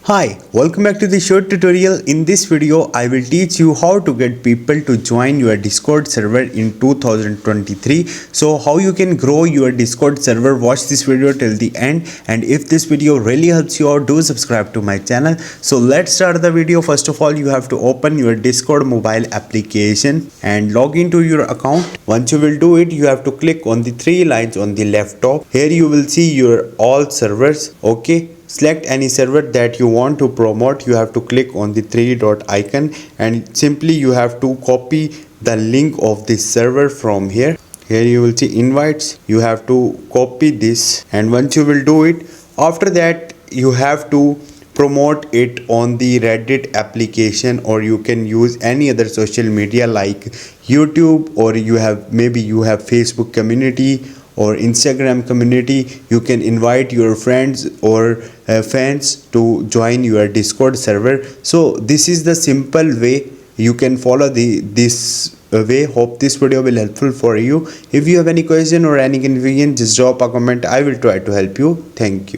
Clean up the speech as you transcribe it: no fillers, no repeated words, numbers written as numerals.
Hi, welcome back to the short tutorial. In this video, I will teach you how to get people to join your Discord server in 2023. So how you can grow your Discord server. Watch this video till the end, and if this video really helps you out, do subscribe to my channel. So let's start the video. First of all, you have to open your Discord mobile application and log into your account. Once you will do it, you have to click on the three lines on the left top. Here you will see your all servers. Okay, select any server that you want to promote. You have to click on the three dot icon and simply you have to copy the link of this server from here. Here you will see invites. You have to copy this, and once you will do it, after that you have to promote it on the Reddit application, or you can use any other social media like YouTube, or maybe you have Facebook community or Instagram community. You can invite your friends or fans to join your Discord server. So this is the simple way you can follow this way. Hope this video will helpful for you. If you have any question or any confusion, just drop a comment. I will try to help you. Thank you.